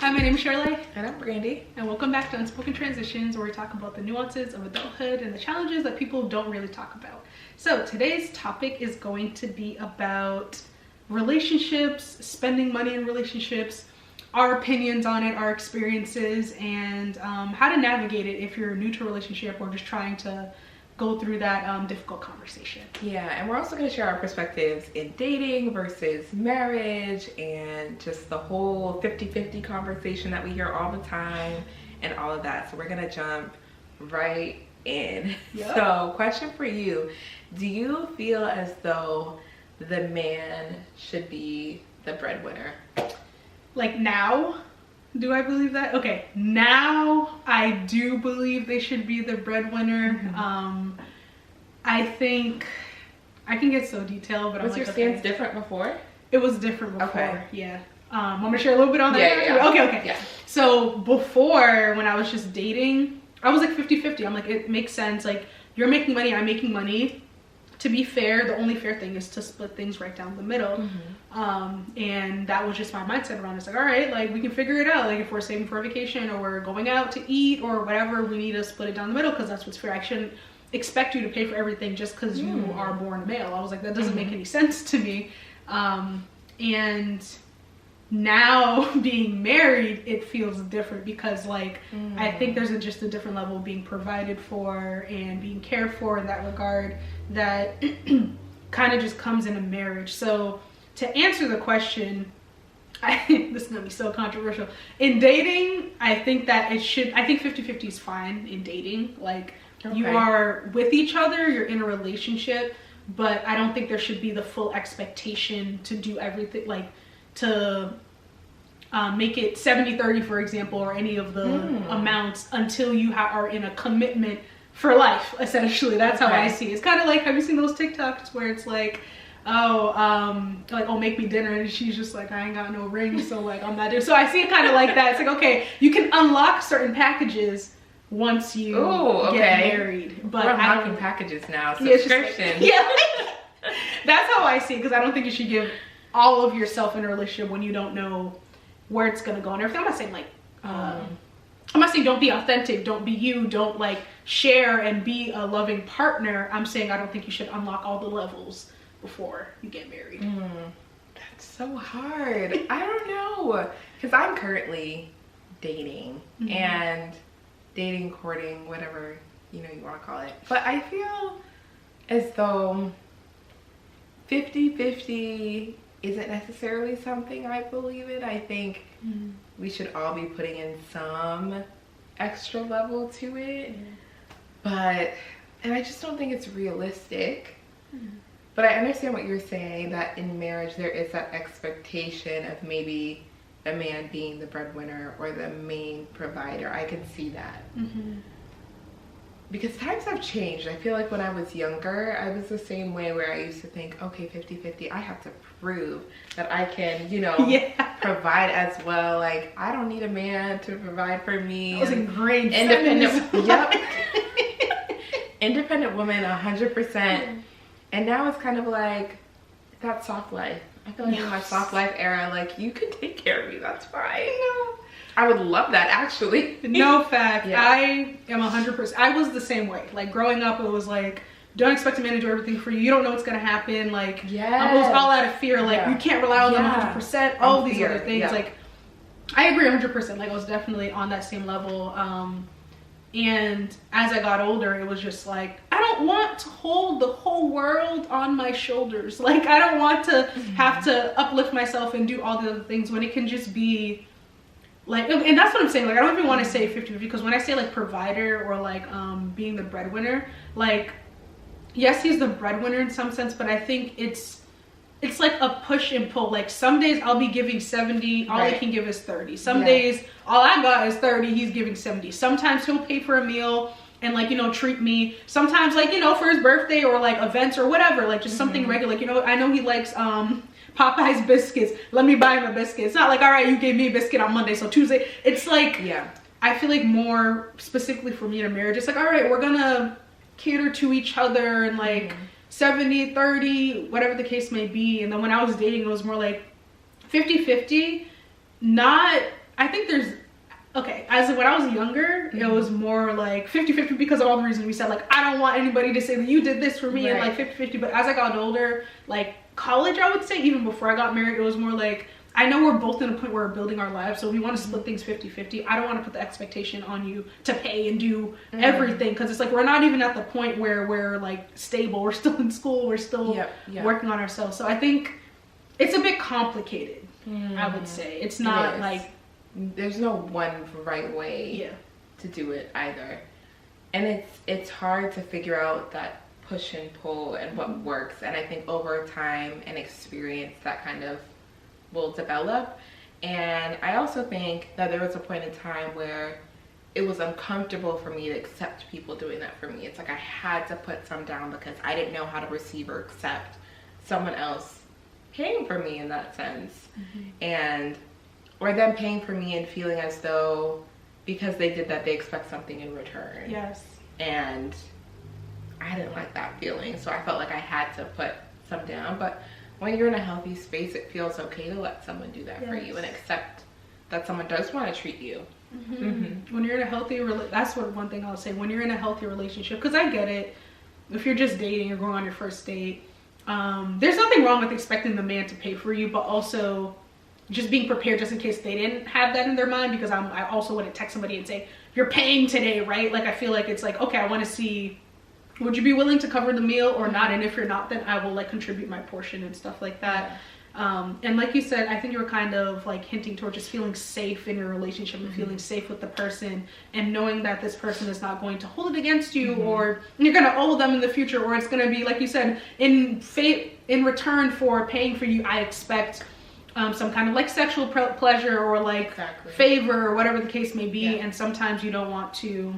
Hi, my name is Sherley. And I'm Brandy. And welcome back to Unspoken Transitions, where we talk about the nuances of adulthood and the challenges that people don't really talk about. So today's topic is going to be about relationships, spending money in relationships, our opinions on it, our experiences, and how to navigate it if you're new to a relationship or just trying to go through that difficult conversation. Yeah, and we're also going to share our perspectives in dating versus marriage and just the whole 50-50 conversation that we hear all the time and all of that. So we're going to jump right in. Yep. So question for you, do you feel as though the man should be the breadwinner? Like now? Do I believe that? Okay, now I do believe they should be the breadwinner. Mm-hmm. I think I can get so detailed, but was your stance different before? It was different before. Okay. Yeah. I'm gonna share a little bit on that. Yeah. Okay. Yeah. So before, when I was just dating, I was like 50-50. I'm like, it makes sense. Like, you're making money, I'm making money. To be fair, the only fair thing is to split things right down the middle. Mm-hmm. And that was just my mindset around it. It's like, all right, like we can figure it out. Like if we're saving for a vacation or we're going out to eat or whatever, we need to split it down the middle because that's what's fair. I shouldn't expect you to pay for everything just because you are born a male. I was like, that doesn't make any sense to me. And now being married, it feels different because like I think there's just a different level of being provided for and being cared for in that regard that kind of just comes in a marriage. So to answer the question, this is gonna be so controversial. In dating, I think that I think 50-50 is fine in dating. Like you are with each other, you're in a relationship, but I don't think there should be the full expectation to do everything, like to make it 70-30, for example, or any of the amounts until you are in a commitment for life, essentially. That's how I see it. It's kind of like, have you seen those TikToks where it's like, make me dinner, and she's just like, I ain't got no ring, so like I'm not doing. So I see it kind of like that. It's like, okay, you can unlock certain packages once you get married, but we're unlocking packages now. Like, Subscription. That's how I see it, because I don't think you should give all of yourself in a relationship when you don't know where it's gonna go and everything. I'm not saying like I'm not saying don't be authentic, don't be you, don't like share and be a loving partner. I'm saying I don't think you should unlock all the levels before you get married. That's so hard. I don't know, because I'm currently dating and dating, courting, whatever you want to call it, but I feel as though 50-50 isn't necessarily something I believe in. I think we should all be putting in some extra level to it, and I just don't think it's realistic. But I understand what you're saying, that in marriage there is that expectation of maybe a man being the breadwinner or the main provider. I can see that. Because times have changed. I feel like when I was younger, I was the same way, where I used to think, okay, 50-50, I have to prove that I can, provide as well. Like, I don't need a man to provide for me. I was ingrained. Independent, independent woman, 100%. And now it's kind of like that soft life. I feel like in my soft life era, like, you can take care of me, that's fine. I would love that, actually. No fact. I am 100%. I was the same way. Like growing up, it was like, don't expect a man to do everything for you. You don't know what's gonna happen. Like, I was all out of fear. Like, you can't rely on them 100%. All these other things. Like, I agree 100%. Like, I was definitely on that same level. And as I got older, it was just like, I don't want to hold the whole world on my shoulders. Like, I don't want to have to uplift myself and do all the other things when it can just be like, and that's what I'm saying. Like, I don't even want to say 50-50, because when I say like provider or like being the breadwinner, like, yes, he's the breadwinner in some sense, but I think it's like a push and pull. Like, some days I'll be giving 70, all I can give is 30. Some days all I got is 30, he's giving 70. Sometimes he'll pay for a meal and like, treat me. Sometimes like, for his birthday or like events or whatever, like just something regular. Like, I know he likes Popeye's biscuits. Let me buy him a biscuit. It's not like, all right, you gave me a biscuit on Monday, so Tuesday. It's like, I feel like more specifically for me in a marriage, it's like, all right, we're gonna cater to each other and like 70-30, whatever the case may be. And then when I was dating, it was more like 50-50, not I think there's, okay, as when I was younger, it was more like 50-50 because of all the reasons we said. Like, I don't want anybody to say that you did this for me, and like 50-50. But as I got older, like college, I would say, even before I got married, it was more like, I know we're both in a point where we're building our lives, so we want to split things 50-50. I don't want to put the expectation on you to pay and do everything, because it's like we're not even at the point where we're like stable. We're still in school. We're still working on ourselves. So I think it's a bit complicated, I would say. It's not like... There's no one right way to do it either. And it's hard to figure out that push and pull and what works. And I think over time and experience, that kind of will develop. And I also think that there was a point in time where it was uncomfortable for me to accept people doing that for me. It's like I had to put some down because I didn't know how to receive or accept someone else paying for me in that sense. And or them paying for me and feeling as though because they did that, they expect something in return. Yes. And I didn't like that feeling, so I felt like I had to put some down. But when you're in a healthy space, it feels okay to let someone do that for you and accept that someone does want to treat you. When you're in a healthy that's one thing I'll say. When you're in a healthy relationship, because I get it, if you're just dating or going on your first date, there's nothing wrong with expecting the man to pay for you, but also just being prepared just in case they didn't have that in their mind, because I also wouldn't text somebody and say, you're paying today, right? Like, I feel like it's like, okay, I want to see, would you be willing to cover the meal or not? And if you're not, then I will like contribute my portion and stuff like that. And like you said, I think you were kind of like hinting toward just feeling safe in your relationship and feeling safe with the person, and knowing that this person is not going to hold it against you, or you're going to owe them in the future, or it's going to be, like you said, in return for paying for you, I expect some kind of like sexual pleasure or like favor or whatever the case may be. And sometimes you don't want to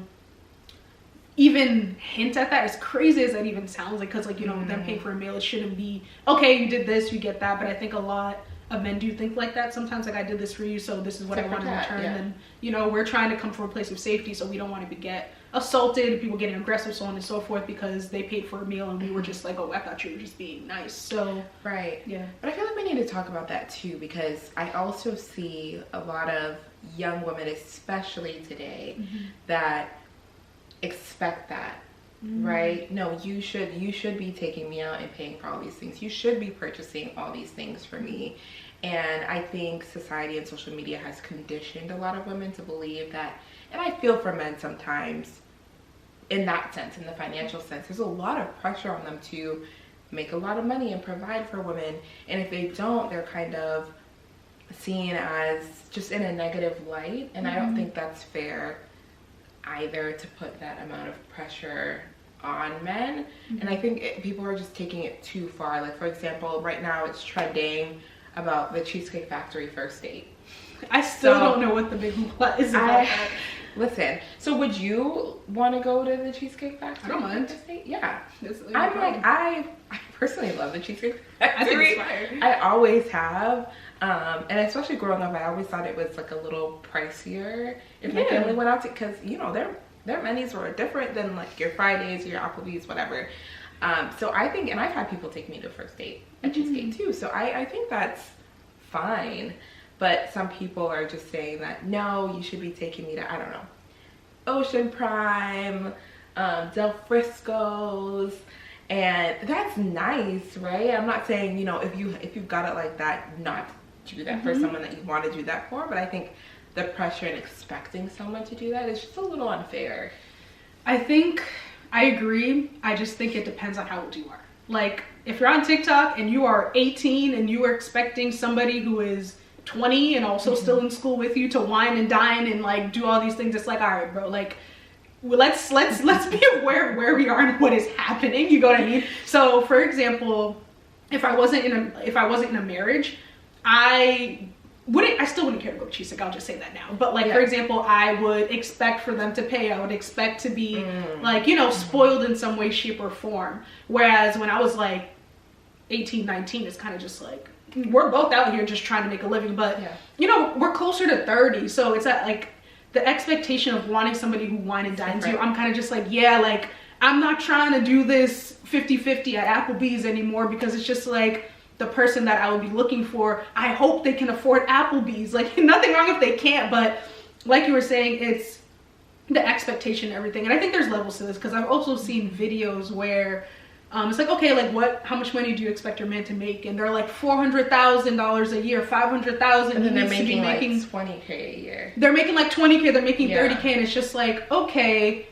even hint at that, as crazy as that even sounds, like, because like, you know, them paying for a meal, it shouldn't be, okay, you did this, you get that. But I think a lot of men do think like that sometimes, like, I did this for you, so this is what I want in return. And you know, we're trying to come from a place of safety, so we don't want to get assaulted, people getting aggressive, so on and so forth, because they paid for a meal and we were just like, oh, I thought you were just being nice. So but I feel like we need to talk about that too, because I also see a lot of young women, especially today, that expect that, right? No, you should be taking me out and paying for all these things. You should be purchasing all these things for me. And I think society and social media has conditioned a lot of women to believe that, and I feel for men sometimes in that sense, in the financial sense, there's a lot of pressure on them to make a lot of money and provide for women. And if they don't, they're kind of seen as just in a negative light. And I don't think that's fair either, to put that amount of pressure on men. And I think people are just taking it too far. Like, for example, right now it's trending about the Cheesecake Factory first date. I still don't know what the big hoopla is about that. Listen, so would you want to go to the Cheesecake Factory? I don't mind. Yeah. I'm like, I personally love the Cheesecake Factory. I think it's fire. I always have. And especially growing up, I always thought it was like a little pricier if my family went out to, because, you know, their menus were different than like your Fridays or your Applebee's, whatever. So I think, and I've had people take me to a first date at Cheesecake too. So I think that's fine. But some people are just saying that, no, you should be taking me to, I don't know, Ocean Prime, Del Frisco's, and that's nice, right? I'm not saying, you know, if you've got it like that, not do that for someone that you want to do that for. But I think the pressure and expecting someone to do that is just a little unfair. I think I agree. I just think it depends on how old you are. Like, if you're on TikTok and you are 18 and you are expecting somebody who is 20 and also still in school with you to wine and dine and like do all these things, it's like, all right, bro, like, let's be aware of where we are and what is happening. You know what I mean? So for example, if I wasn't in a marriage, I still wouldn't care to go to Cheesecake, I'll just say that now. But like, for example, I would expect for them to pay. I would expect to be like, you know, spoiled in some way, shape, or form. Whereas when I was like 18, 19, it's kind of just like, we're both out here just trying to make a living. But you know, we're closer to 30, so it's at like the expectation of wanting somebody who wine and dines you. I'm kind of just like, yeah, like, I'm not trying to do this 50-50 at Applebee's anymore, because it's just like, the person that I would be looking for, I hope they can afford Applebee's. Like, nothing wrong if they can't, but like you were saying, it's the expectation and everything. And I think there's levels to this, because I've also seen videos where it's like, okay, like how much money do you expect your man to make? And they're like $400,000 a year, $500,000. And then they're making like 20K a year. They're making like 20K, they're making 30K, and it's just like, okay,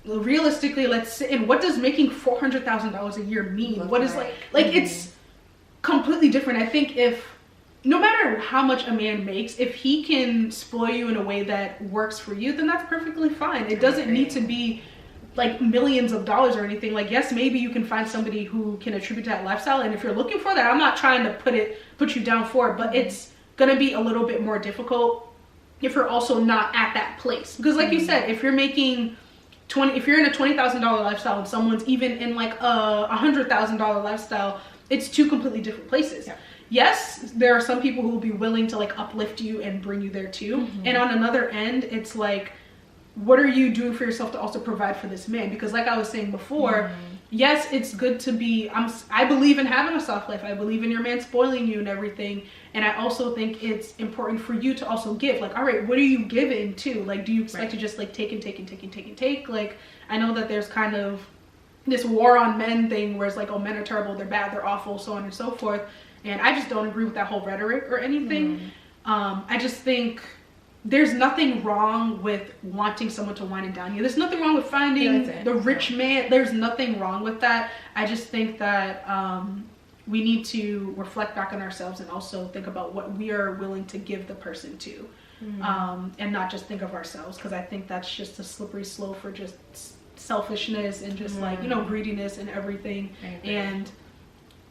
realistically, let's sit in, what does making $400,000 a year mean? What is like it's completely different. I think no matter how much a man makes, if he can spoil you in a way that works for you, then that's perfectly fine. It doesn't need to be like millions of dollars or anything. Like, yes, maybe you can find somebody who can attribute to that lifestyle, and if you're looking for that, I'm not trying to put you down for it, but it's gonna be a little bit more difficult if you're also not at that place. Because like you said, if you're making if you're in a $20,000 lifestyle and someone's even in like a $100,000 lifestyle, it's two completely different places. Yes, there are some people who will be willing to like uplift you and bring you there too. And on another end, it's like, what are you doing for yourself to also provide for this man? Because like I was saying before, yes, it's good to be, I believe in having a soft life. I believe in your man spoiling you and everything. And I also think it's important for you to also give. Like, all right, what are you giving too? Like, do you expect to just like take and take and take and take and take? Like, I know that there's kind of this war on men thing where it's like, oh, men are terrible, they're bad, they're awful, so on and so forth. And I just don't agree with that whole rhetoric or anything. I just think there's nothing wrong with wanting someone to wine and dine you. There's nothing wrong with finding the rich man. There's nothing wrong with that. I just think that we need to reflect back on ourselves and also think about what we are willing to give the person to, and not just think of ourselves, because I think that's just a slippery slope for just selfishness and just like, you know, greediness and everything. And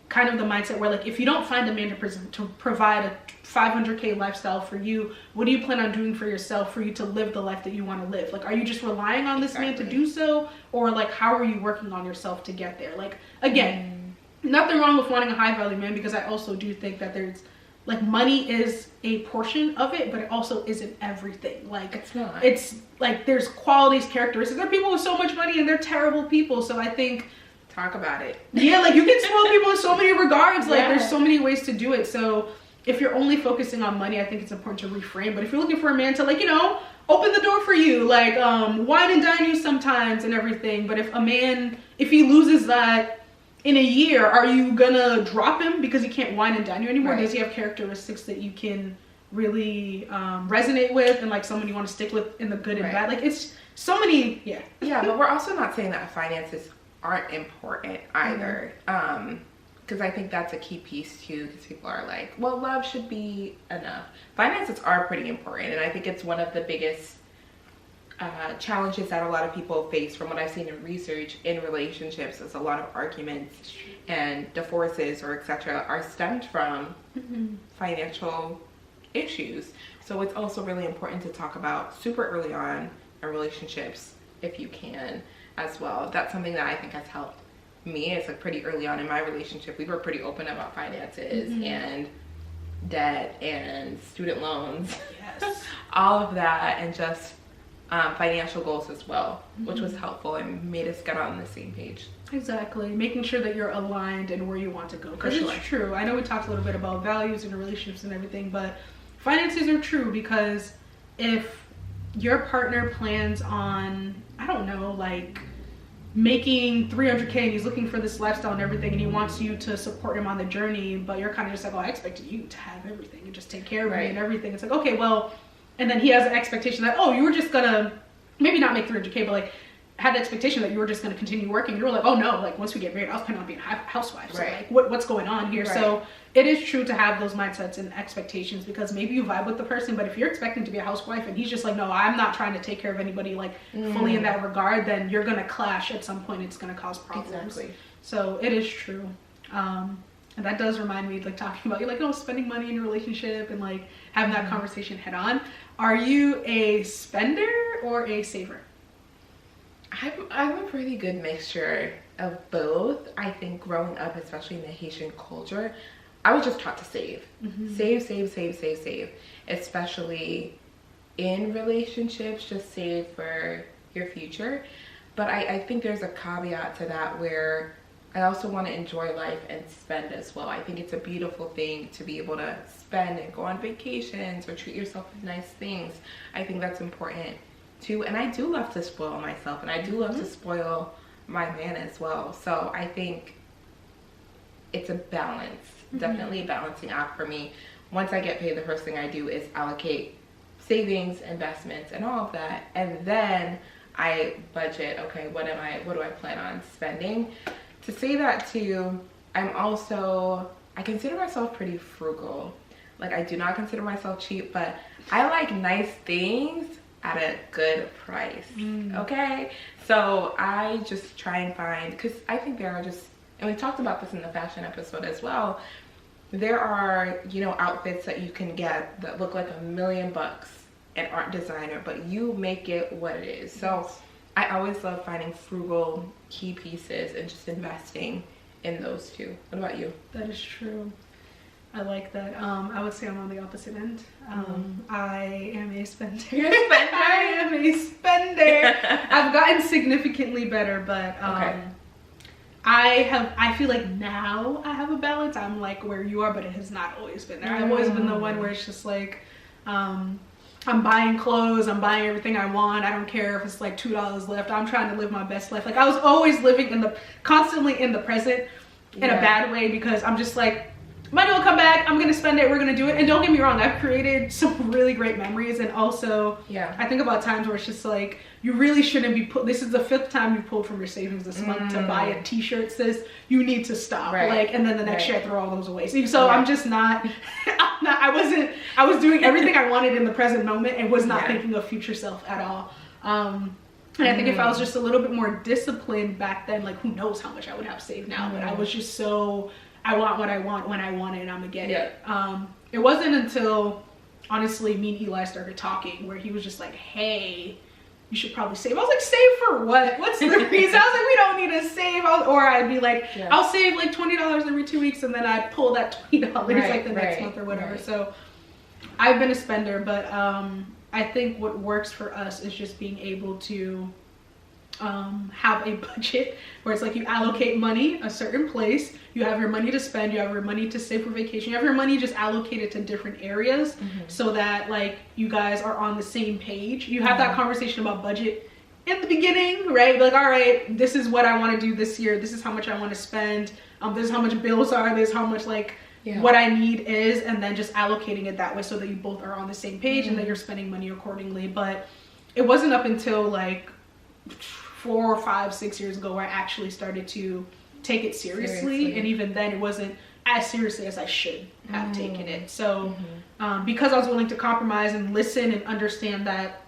kind of the mindset where like, if you don't find a man to provide a 500K lifestyle for you, what do you plan on doing for yourself for you to live the life that you want to live? Like, are you just relying on this man to do so, or like, how are you working on yourself to get there? Like, again, nothing wrong with wanting a high value man, because I also do think that there's like, money is a portion of it, but it also isn't everything. Like, it's not. It's like, there's qualities, characteristics. There are people with so much money and they're terrible people. So I think, talk about it. Yeah, like, you can spoil people in so many regards. Like, there's so many ways to do it. So if you're only focusing on money, I think it's important to reframe. But if you're looking for a man to, like, you know, open the door for you, like, wine and dine you sometimes and everything. But if a man, if he loses that in a year, are you gonna drop him because he can't wine and dine you anymore? Does he have characteristics that you can really resonate with, and like someone you want to stick with in the good and bad? Like, it's so many. Yeah, but we're also not saying that finances aren't important either, because I think that's a key piece too, because people are like, well, love should be enough. Finances are pretty important, and I think it's one of the biggest challenges that a lot of people face, from what I've seen in research in relationships, is a lot of arguments and divorces or etc. are stemmed from financial issues. So it's also really important to talk about super early on in relationships, if you can, as well. That's something that I think has helped me. It's like, pretty early on in my relationship, we were pretty open about finances and debt and student loans, all of that, and just financial goals as well, which was helpful and made us get on the same page. Exactly, making sure that you're aligned and where you want to go, because it's true. I know we talked a little bit about values and relationships and everything, but finances are true, because if your partner plans on, I don't know, like making 300K and he's looking for this lifestyle and everything, and he wants you to support him on the journey, but you're kind of just like, oh, I expected you to have everything and just take care of me and everything. It's like, okay, well, and then he has an expectation that, oh, you were just gonna maybe not make 300K, but like had the expectation that you were just gonna continue working. You were like, oh no, like once we get married, I was planning on being a housewife. So like, what's going on here? So it is true to have those mindsets and expectations, because maybe you vibe with the person, but if you're expecting to be a housewife and he's just like, no, I'm not trying to take care of anybody like fully in that regard, then you're gonna clash at some point. It's gonna cause problems. So it is true. And that does remind me, like, talking about, you like, oh, spending money in your relationship and like having that conversation head on. Are you a spender or a saver? I'm a pretty good mixture of both. I think growing up, especially in the Haitian culture, I was just taught to save. Save. Especially in relationships, just save for your future. But I think there's a caveat to that, where I also want to enjoy life and spend as well. I think it's a beautiful thing to be able to spend and go on vacations or treat yourself with nice things. I think that's important too. And I do love to spoil myself, and I do love to spoil my man as well. So I think it's a balance, definitely a balancing act for me. Once I get paid, the first thing I do is allocate savings, investments, and all of that. And then I budget, okay, what do I plan on spending? To say that too, I consider myself pretty frugal. Like, I do not consider myself cheap, but I like nice things at a good price, okay? So I just try and find, because I think there are just, and we talked about this in the fashion episode as well, there are, you know, outfits that you can get that look like $1 million and aren't designer, but you make it what it is. So I always love finding frugal key pieces and just investing in those two. What about you? That is true. I like that. I would say I'm on the opposite end. I am a spender. You're a spender? I am a spender. I've gotten significantly better, but Okay. I feel like now I have a balance. I'm like where you are, but it has not always been there. I've always been the one where it's just like, I'm buying clothes, I'm buying everything I want. I don't care if it's like $2 left. I'm trying to live my best life. Like, I was always living constantly in the present in a bad way, because I'm just like, money will come back, I'm gonna spend it, we're gonna do it. And don't get me wrong, I've created some really great memories. And also, I think about times where it's just like, you really shouldn't be this is the 5th time you pulled from your savings this month to buy a t-shirt, sis. You need to stop. Like, and then the next year I throw all those away. So I'm just not, I was doing everything I wanted in the present moment and was not thinking of future self at all. And I think if I was just a little bit more disciplined back then, like, who knows how much I would have saved now. But I was just so, I want what I want when I want it, and I'm gonna get it. It wasn't until, honestly, me and Eli started talking where he was just like, hey, you should probably save. I was like, save for what? What's the reason? I was like, we don't need to save. Or I'd be like, I'll save like $20 every 2 weeks, and then I'd pull that $20 like the next month or whatever. So I've been a spender, but I think what works for us is just being able to have a budget where it's like you allocate money a certain place, you have your money to spend, you have your money to save for vacation, you have your money just allocated to different areas, so that like you guys are on the same page. You have that conversation about budget in the beginning, right? Like, all right, this is what I want to do this year, this is how much I want to spend, this is how much bills are, this is how much like what I need is, and then just allocating it that way so that you both are on the same page and that you're spending money accordingly. But it wasn't up until like 4 or 5, 6 years ago where I actually started to take it seriously. And even then it wasn't as seriously as I should have taken it. So because I was willing to compromise and listen and understand that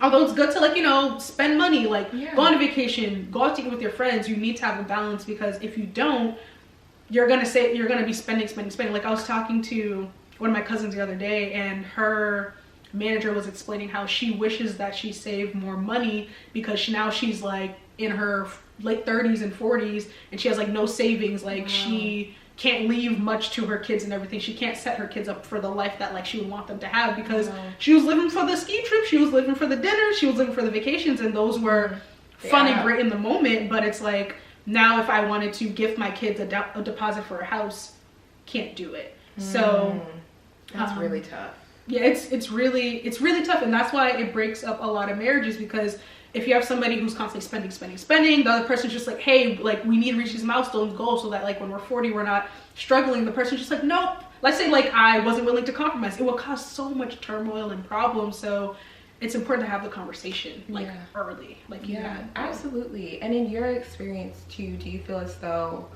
although it's good to, like, you know, spend money, like go on a vacation, go out to eat with your friends, you need to have a balance, because if you don't, you're gonna be spending. Like, I was talking to one of my cousins the other day, and her manager was explaining how she wishes that she saved more money, because now she's like in her late 30s and 40s, and she has like no savings. Like, she can't leave much to her kids and everything. She can't set her kids up for the life that like she would want them to have, because she was living for the ski trip, she was living for the dinner, she was living for the vacations, and those were fun and great in the moment. But it's like, now if I wanted to gift my kids a deposit for a house, can't do it. So that's really tough. Yeah, it's really tough, and that's why it breaks up a lot of marriages, because if you have somebody who's constantly spending, the other person's just like, hey, like, we need to reach these milestones goals so that like when we're 40 we're not struggling. The person's just like, nope. Let's say like I wasn't willing to compromise, it will cause so much turmoil and problems. So it's important to have the conversation like early, like you had. Absolutely. And in your experience too, do you feel as though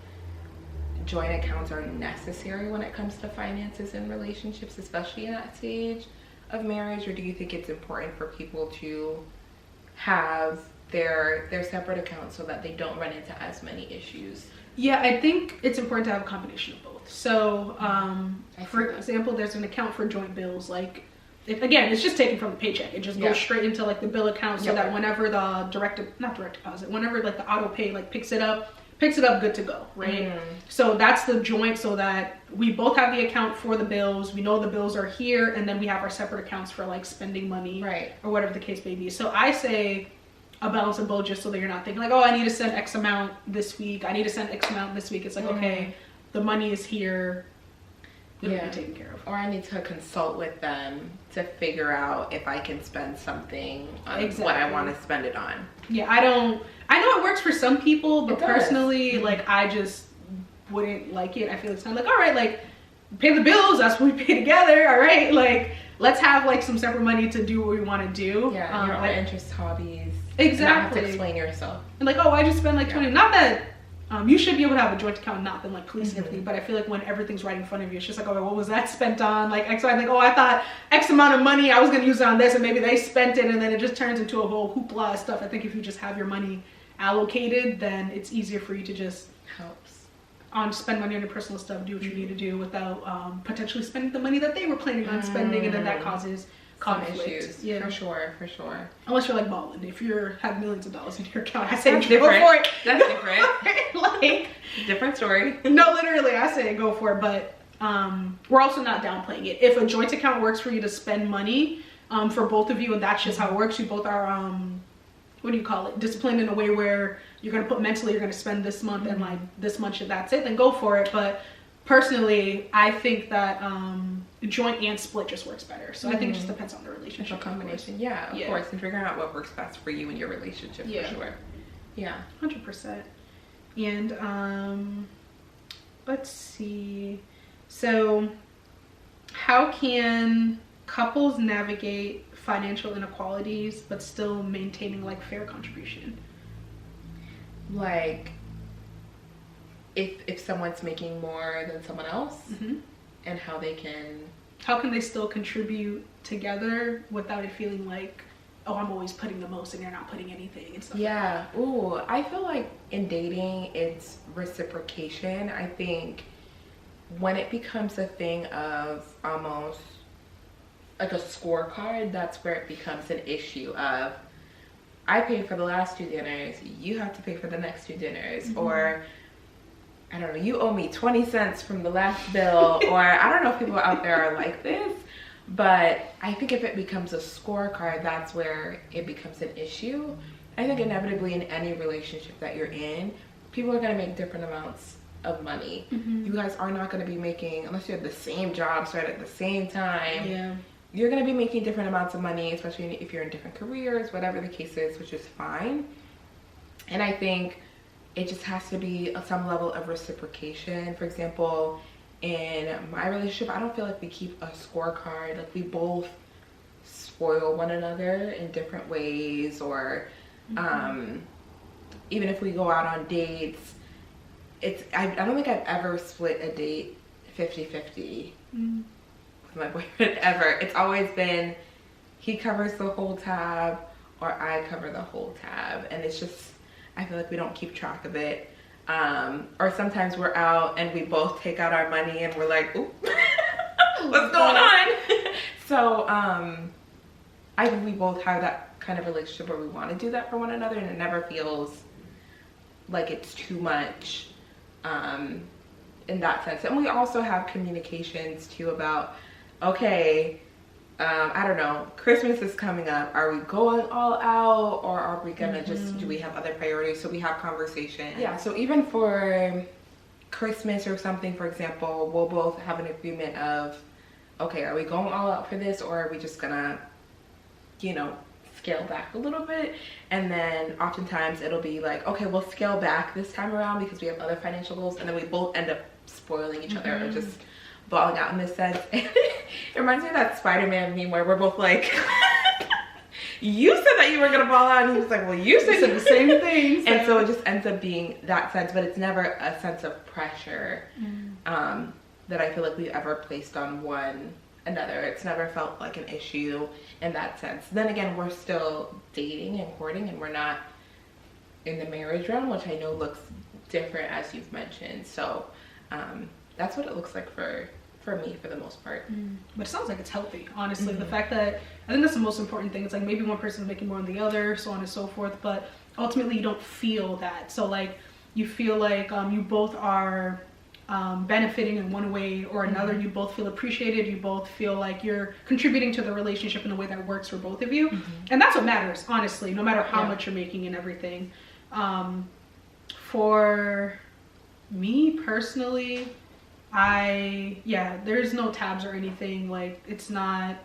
joint accounts are necessary when it comes to finances and relationships, especially in that stage of marriage? Or do you think it's important for people to have their separate accounts so that they don't run into as many issues? Yeah, I think it's important to have a combination of both. So for example, there's an account for joint bills. Like, again, it's just taken from the paycheck. It just goes straight into like the bill account, so that whenever the whenever like the auto pay like picks it up, good to go, right? So that's the joint, so that we both have the account for the bills, we know the bills are here, and then we have our separate accounts for like spending money, or whatever the case may be. So I say a balance of both, just so that you're not thinking like, oh, I need to send X amount this week, I need to send X amount this week. It's like, okay, the money is here, it'll be taken care of. Or I need to consult with them to figure out if I can spend something on what I want to spend it on. Yeah, I know it works for some people, but personally, like, I just wouldn't like it. I feel it's kind of like, all right, like, pay the bills, that's what we pay together, all right, like, let's have like some separate money to do what we want to do. Yeah, your own interests, hobbies. Exactly. Not have to explain yourself. And like, oh, I just spend like 20. Not that you should be able to have a joint account, not then like policing everything. But I feel like when everything's right in front of you, it's just like, oh, what was that spent on? Like X, I think, oh, I thought X amount of money I was gonna use it on this, and maybe they spent it, and then it just turns into a whole hoopla of stuff. I think if you just have your money allocated, then it's easier for you to just spend money on your personal stuff, do what you need to do without potentially spending the money that they were planning on spending, and then that causes conflict. Issues. Yeah, for sure. Unless you're like balling. If you have millions of dollars in your account, I say that's different. Go for it. That's different. Like, different story. No, literally, I say go for it. But we're also not downplaying it. If a joint account works for you to spend money for both of you, and that's just how it works, you both are what do you call it? Disciplined in a way where you're gonna put mentally, you're gonna spend this month and like this much, that's it. Then go for it. But personally, I think that joint and split just works better. So I think it just depends on the relationship. A combination, yeah, of course, and figuring out what works best for you and your relationship, for sure. Yeah, 100%. And let's see. So, how can couples navigate financial inequalities but still maintaining like fair contribution? Like, if someone's making more than someone else, and how can they still contribute together without it feeling like, oh, I'm always putting the most and you're not putting anything and stuff. Yeah. Like that. Ooh, I feel like in dating it's reciprocation. I think when it becomes a thing of almost like a scorecard, that's where it becomes an issue of, I paid for the last 2 dinners, you have to pay for the next 2 dinners, or I don't know, you owe me 20 cents from the last bill, or I don't know if people out there are like this, but I think if it becomes a scorecard, that's where it becomes an issue. I think inevitably in any relationship that you're in, people are going to make different amounts of money. You guys are not going to be making, unless you have the same job, start at the same time, you're going to be making different amounts of money, especially if you're in different careers, whatever the case is, which is fine. And I think it just has to be some level of reciprocation. For example, in my relationship, I don't feel like we keep a scorecard. Like, we both spoil one another in different ways, or even if we go out on dates, I don't think I've ever split a date 50-50 with my boyfriend ever. It's always been he covers the whole tab or I cover the whole tab, and it's just, I feel like we don't keep track of it. Or sometimes we're out and we both take out our money and we're like, oop, what's going on? So I think we both have that kind of relationship where we want to do that for one another, and it never feels like it's too much in that sense. And we also have communications too about, okay, I don't know, Christmas is coming up. Are we going all out, or are we gonna just, do we have other priorities? So we have conversations. Yeah, so even for Christmas or something, for example, we'll both have an agreement of, okay, are we going all out for this, or are we just gonna, you know, scale back a little bit? And then oftentimes it'll be like, okay, we'll scale back this time around because we have other financial goals, and then we both end up spoiling each other or just balling out in this sense. It reminds me of that Spider-Man meme where we're both like, you said that you were gonna ball out, and he was like, well, you said the same thing. And so it just ends up being that sense, but it's never a sense of pressure that I feel like we've ever placed on one another. It's never felt like an issue in that sense. Then again, we're still dating and courting, and we're not in the marriage realm, which I know looks different, as you've mentioned. So that's what it looks like for me, for the most part. But it sounds like it's healthy, honestly. The fact that, I think that's the most important thing. It's like maybe one person's making more than the other, so on and so forth, but ultimately you don't feel that. So like, you feel like you both are benefiting in one way or another. You both feel appreciated. You both feel like you're contributing to the relationship in a way that works for both of you. And that's what matters, honestly, no matter how much you're making and everything. For me personally, there's no tabs or anything. Like, it's not,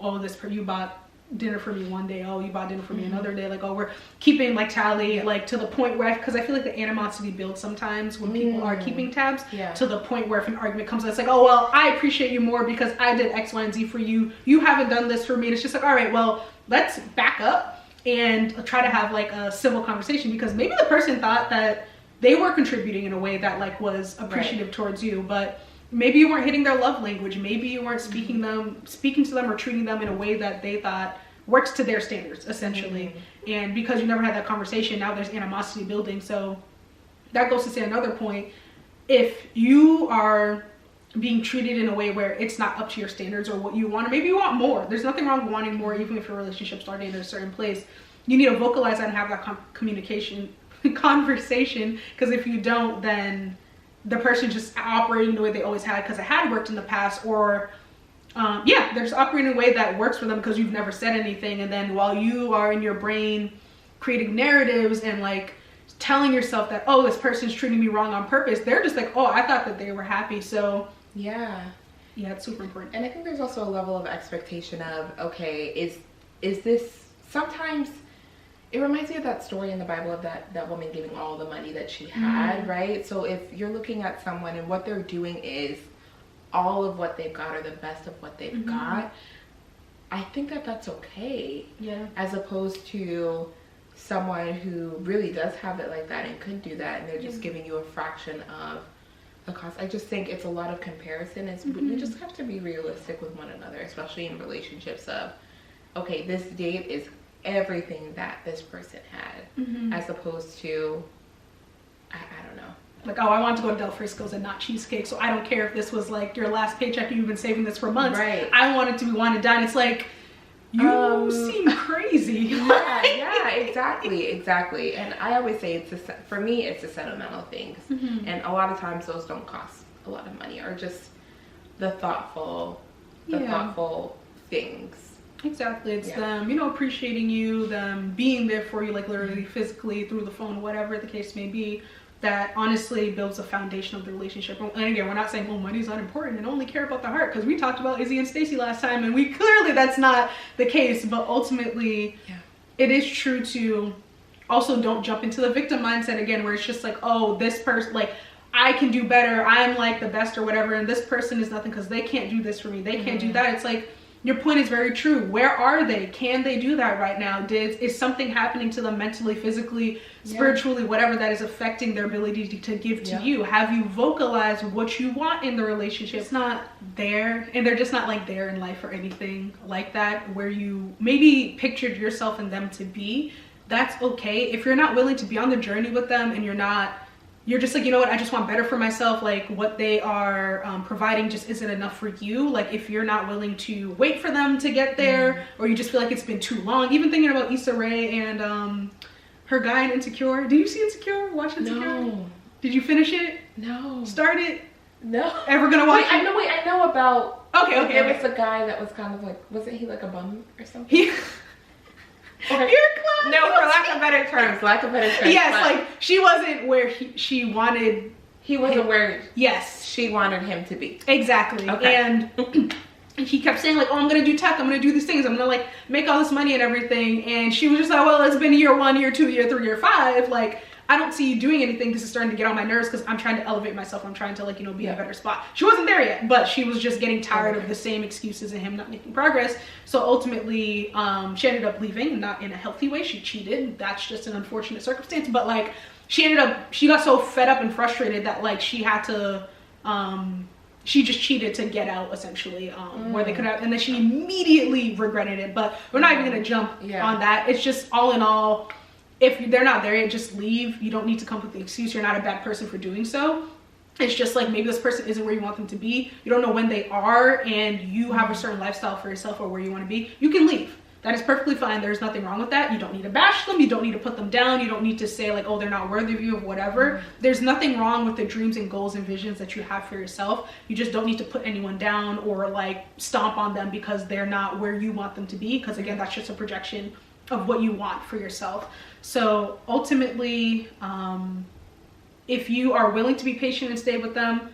oh, you bought dinner for me one day, oh, you bought dinner for me another day, like, oh, we're keeping like tally, like to the point where, because I feel like the animosity builds sometimes when people are keeping tabs, to the point where if an argument comes up, it's like, oh, well, I appreciate you more because I did X, Y, and Z for you, you haven't done this for me. And it's just like, all right, well, let's back up and try to have like a civil conversation, because maybe the person thought that they were contributing in a way that like was appreciative towards you, but maybe you weren't hitting their love language. Maybe you weren't speaking to them or treating them in a way that they thought works to their standards, essentially. And because you never had that conversation, now there's animosity building. So that goes to say another point. If you are being treated in a way where it's not up to your standards or what you want, or maybe you want more. There's nothing wrong with wanting more, even if your relationship's starting at a certain place. You need to vocalize that and have that conversation, because if you don't, then the person just operating the way they always had because it had worked in the past, or they're just operating in a way that works for them because you've never said anything. And then while you are in your brain creating narratives and like telling yourself that, oh, this person's treating me wrong on purpose, they're just like, oh, I thought that they were happy. So yeah, it's super important. And I think there's also a level of expectation of, okay, is this, sometimes it reminds me of that story in the Bible of that woman giving all the money that she had, right? So if you're looking at someone and what they're doing is all of what they've got or the best of what they've got, I think that that's okay. Yeah. As opposed to someone who really does have it like that and could do that, and they're just giving you a fraction of the cost. I just think it's a lot of comparison. We just have to be realistic with one another, especially in relationships of, okay, this date is everything that this person had, as opposed to, I don't know, like, oh, I want to go to Del Frisco's and not cheesecake, so I don't care if this was like your last paycheck and you've been saving this for months. Right. I want it to be wine and dine. It's like, you seem crazy. Yeah, exactly. And I always say for me, it's the sentimental things, and a lot of times those don't cost a lot of money, or just the thoughtful things. Exactly. It's them, appreciating you, them being there for you, like literally physically through the phone, whatever the case may be, that honestly builds a foundation of the relationship. And again, we're not saying, oh, money's not important and only care about the heart, because we talked about Izzy and Stacy last time, and we clearly that's not the case. But ultimately, it is true to also don't jump into the victim mindset again, where it's just like, oh, this person, like, I can do better, I'm like the best or whatever, and this person is nothing because they can't do this for me, they can't do that. It's like, your point is very true. Where are they? Can they do that right now? Is something happening to them mentally, physically, spiritually, whatever, that is affecting their ability to give to you? Have you vocalized what you want in the relationship? It's not there, and they're just not like there in life or anything like that, where you maybe pictured yourself and them to be. That's okay. If you're not willing to be on the journey with them, and you're just like, you know what, I just want better for myself, like what they are providing just isn't enough for you. Like, if you're not willing to wait for them to get there, or you just feel like it's been too long. Even thinking about Issa Rae and her guy in Insecure. Did you see Insecure? Watch Insecure? No. Did you finish it? No. Start it? No. Ever gonna watch it? I know about, okay. There was a guy that was kind of like, wasn't he like a bum or something? Okay. You're close. No, for lack of better terms. Yes, like she wasn't where she wanted. He wasn't him. Where she wanted him to be. Exactly. Okay. And he kept saying like, oh, I'm gonna do tech, I'm gonna do these things, I'm gonna like make all this money and everything. And she was just like, well, it's been year 1, year 2, year 3, year 5. Like, I don't see you doing anything. This is starting to get on my nerves because I'm trying to elevate myself. I'm trying to, like, be in a better spot. She wasn't there yet, but she was just getting tired of the same excuses and him not making progress. So ultimately, she ended up leaving, not in a healthy way. She cheated. That's just an unfortunate circumstance. But like, she got so fed up and frustrated that like she had to, she just cheated to get out, essentially, where they could have, and then she immediately regretted it. But we're not even gonna jump on that. It's just, all in all, if they're not there yet, just leave. You don't need to come up with the excuse. You're not a bad person for doing so. It's just like, maybe this person isn't where you want them to be. You don't know when they are, and you have a certain lifestyle for yourself or where you want to be. You can leave. That is perfectly fine. There's nothing wrong with that. You don't need to bash them. You don't need to put them down. You don't need to say like, oh, they're not worthy of you, of whatever. There's nothing wrong with the dreams and goals and visions that you have for yourself. You just don't need to put anyone down or like stomp on them because they're not where you want them to be. Because again, that's just a projection of what you want for yourself. So ultimately, if you are willing to be patient and stay with them,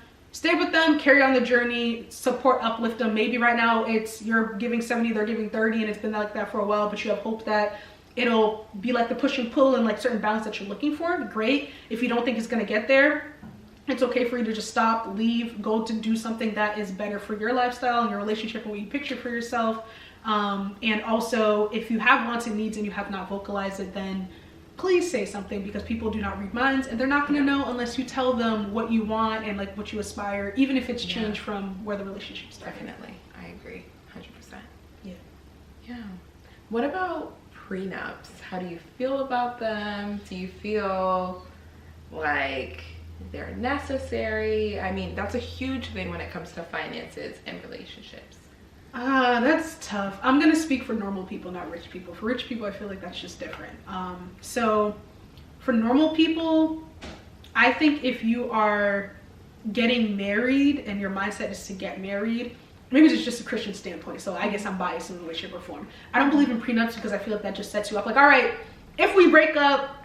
carry on the journey, support, uplift them. Maybe right now it's you're giving 70, they're giving 30, and it's been like that for a while, but you have hope that it'll be like the push and pull and like certain balance that you're looking for. Great. If you don't think it's going to get there, it's okay for you to just stop, leave, go to do something that is better for your lifestyle and your relationship and what you picture for yourself. And also, if you have wants and needs and you have not vocalized it, then please say something, because people do not read minds and they're not going to know unless you tell them what you want and like what you aspire, even if it's changed from where the relationship started. Definitely. I agree 100%. Yeah. What about prenups? How do you feel about them? Do you feel like they're necessary? I mean, that's a huge thing when it comes to finances and relationships. That's tough. I'm gonna speak for normal people, not rich people. For rich people, I feel like that's just different. So for normal people, I think if you are getting married and your mindset is to get married, maybe it's just a Christian standpoint, so I guess I'm biased in the way, shape, or form. I don't believe in prenups because I feel like that just sets you up like, all right, if we break up,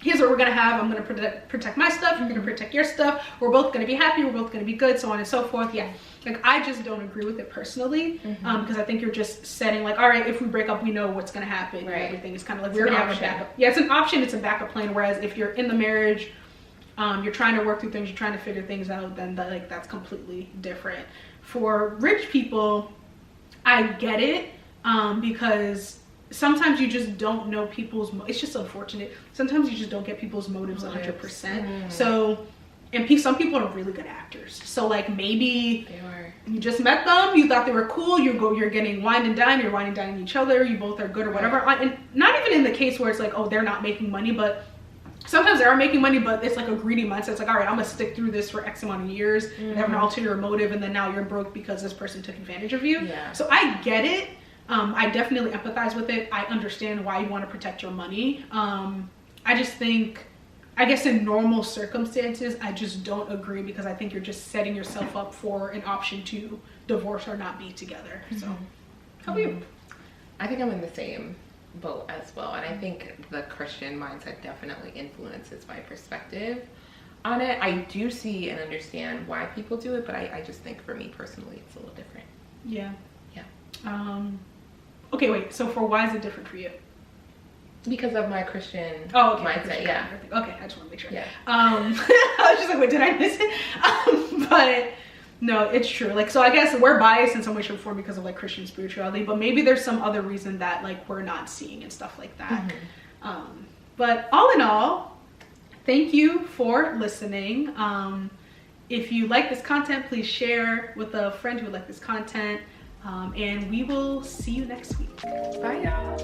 here's what we're gonna have. I'm gonna protect my stuff, you're gonna protect your stuff, we're both gonna be happy, we're both gonna be good, so on and so forth. Yeah, like I just don't agree with it personally, because I think you're just setting like, all right, if we break up, we know what's gonna happen. Right. Everything is kind of like, we already have a backup. Yeah, it's an option, it's a backup plan. Whereas if you're in the marriage, you're trying to work through things, you're trying to figure things out, then that's completely different. For rich people, I get it, because sometimes you just don't know people's, it's just unfortunate. Sometimes you just don't get people's motives 100%. So, and some people are really good actors. So like maybe you just met them, you thought they were cool, you're getting wine and dine, you're wine and dining each other, you both are good or whatever. And not even in the case where it's like, oh, they're not making money, but sometimes they are making money, but it's like a greedy mindset. It's like, all right, I'm gonna stick through this for X amount of years and have an ulterior motive, and then now you're broke because this person took advantage of you. So I get it. I definitely empathize with it. I understand why you want to protect your money. I just think, I guess in normal circumstances, I just don't agree, because I think you're just setting yourself up for an option to divorce or not be together. So how about you? I think I'm in the same boat as well. And I think the Christian mindset definitely influences my perspective on it. I do see and understand why people do it, but I just think for me personally, it's a little different. Yeah. Okay, wait, so for why is it different for you? Because of my Christian mindset. Christian, yeah. Okay, I just want to make sure. Yeah. I was just like, wait, did I miss it? But no, it's true. Like, so I guess we're biased in some way, shape, or form because of like Christian spirituality, but maybe there's some other reason that like we're not seeing and stuff like that. But all in all, thank you for listening. If you like this content, please share with a friend who would like this content. And we will see you next week. Bye, y'all.